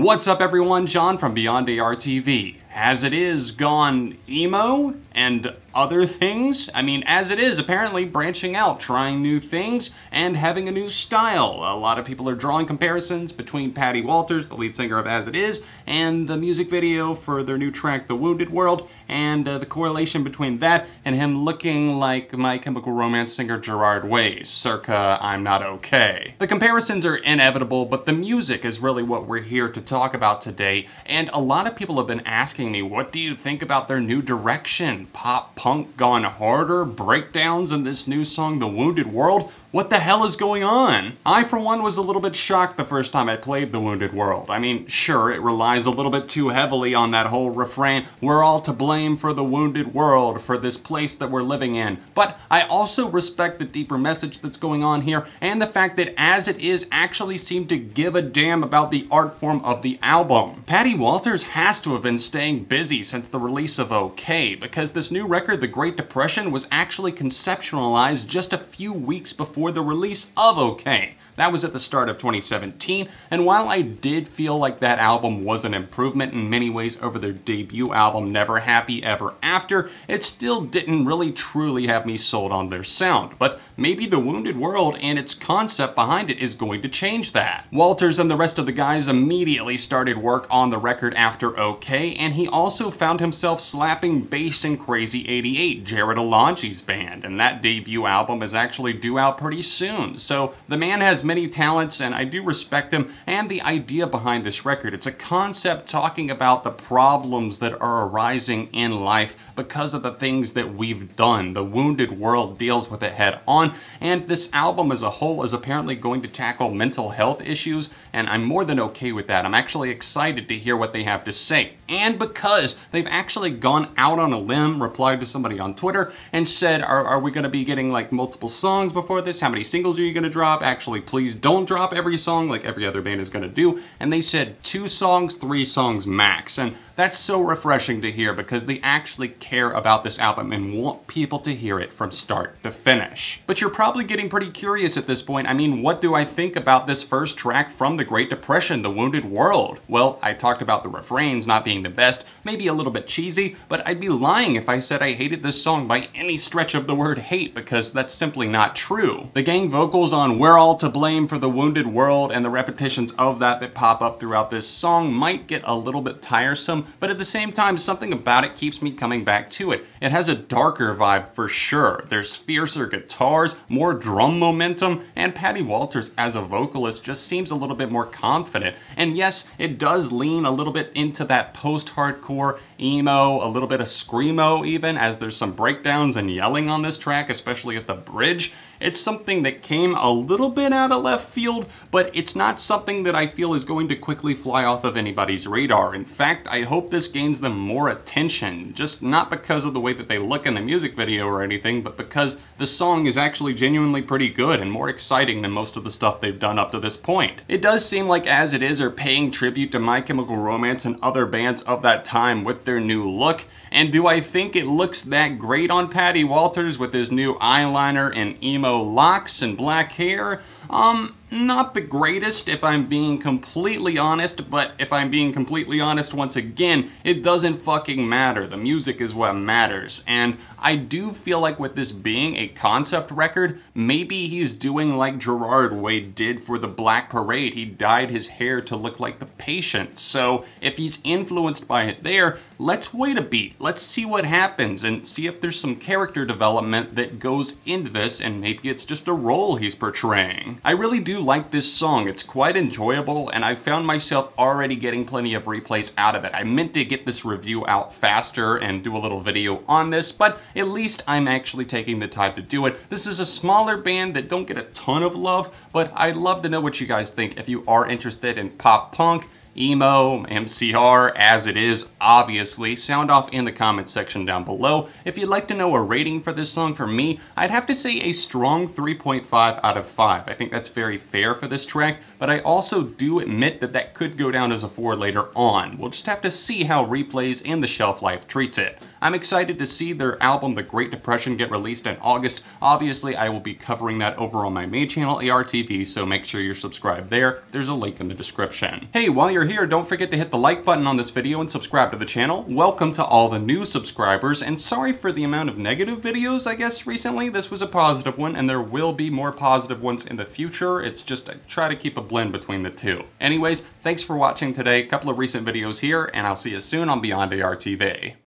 What's up everyone, John from Beyond AR TV. As it is gone emo and other things? I mean, as it is apparently branching out, trying new things, and having a new style. A lot of people are drawing comparisons between Patty Walters, the lead singer of As It Is, and the music video for their new track, The Wounded World, and the correlation between that and him looking like My Chemical Romance singer Gerard Way, circa I'm Not Okay. The comparisons are inevitable, but the music is really what we're here to talk about today, and a lot of people have been asking me, what do you think about their new direction? Pop punk gone harder? Breakdowns in this new song, The Wounded World? What the hell is going on? I, for one, was a little bit shocked the first time I played The Wounded World. I mean, sure, it relies a little bit too heavily on that whole refrain, we're all to blame for the wounded world, for this place that we're living in. But I also respect the deeper message that's going on here, and the fact that As It Is actually seemed to give a damn about the art form of the album. Patty Walters has to have been staying busy since the release of OK, because this new record, The Great Depression, was actually conceptualized just a few weeks before the release of OK. That was at the start of 2017, and while I did feel like that album was an improvement in many ways over their debut album, Never Happy Ever After, it still didn't really truly have me sold on their sound. But maybe The Wounded World and its concept behind it is going to change that. Walters and the rest of the guys immediately started work on the record after OK, and he also found himself slapping bass in Crazy 88, Jared Alonji's band, and that debut album is actually due out pretty soon. So the man has many talents, and I do respect him and the idea behind this record. It's a concept talking about the problems that are arising in life because of the things that we've done. The Wounded World deals with it head on, and this album as a whole is apparently going to tackle mental health issues, and I'm more than okay with that. I'm actually excited to hear what they have to say. And because they've actually gone out on a limb, replied to somebody on Twitter, and said, are we going to be getting like multiple songs before this? How many singles are you going to drop? Actually, please don't drop every song like every other band is going to do. And they said 2 songs, 3 songs max. And that's so refreshing to hear because they actually care about this album and want people to hear it from start to finish. But you're probably getting pretty curious at this point. I mean, what do I think about this first track from The Great Depression, The Wounded World? Well, I talked about the refrains not being the best, maybe a little bit cheesy, but I'd be lying if I said I hated this song by any stretch of the word hate, because that's simply not true. The gang vocals on We're All to Blame for the Wounded World and the repetitions of that pop up throughout this song might get a little bit tiresome, but at the same time, something about it keeps me coming back to it. It has a darker vibe for sure. There's fiercer guitars, more drum momentum, and Patty Walters as a vocalist just seems a little bit more confident. And yes, it does lean a little bit into that post-hardcore emo, a little bit of screamo even, as there's some breakdowns and yelling on this track, especially at the bridge. It's something that came a little bit out of left field, but it's not something that I feel is going to quickly fly off of anybody's radar. In fact, I hope this gains them more attention, just not because of the way that they look in the music video or anything, but because the song is actually genuinely pretty good and more exciting than most of the stuff they've done up to this point. It does seem like As It Is are paying tribute to My Chemical Romance and other bands of that time with their new look. And do I think it looks that great on Patty Walters with his new eyeliner and emo locks and black hair? Not the greatest if I'm being completely honest, but if I'm being completely honest once again, it doesn't fucking matter. The music is what matters. And I do feel like with this being a concept record, maybe he's doing like Gerard Way did for the Black Parade. He dyed his hair to look like the Patient. So if he's influenced by it there, let's wait a beat. Let's see what happens and see if there's some character development that goes into this, and maybe it's just a role he's portraying. I really do like this song. It's quite enjoyable, and I found myself already getting plenty of replays out of it. I meant to get this review out faster and do a little video on this, but at least I'm actually taking the time to do it. This is a smaller band that don't get a ton of love, but I'd love to know what you guys think if you are interested in pop punk, emo, MCR, As It Is, obviously. Sound off in the comments section down below. If you'd like to know a rating for this song from me, I'd have to say a strong 3.5 out of 5. I think that's very fair for this track, but I also do admit that that could go down as a 4 later on. We'll just have to see how replays and the shelf life treats it. I'm excited to see their album The Great Depression get released in August. Obviously, I will be covering that over on my main channel, ARTV, so make sure you're subscribed there. There's a link in the description. Hey, while you're here, don't forget to hit the like button on this video and subscribe to the channel. Welcome to all the new subscribers, and sorry for the amount of negative videos, I guess, recently. This was a positive one, and there will be more positive ones in the future. It's just I try to keep a blend between the two. Anyways, thanks for watching today. A couple of recent videos here, and I'll see you soon on Beyond ARTV.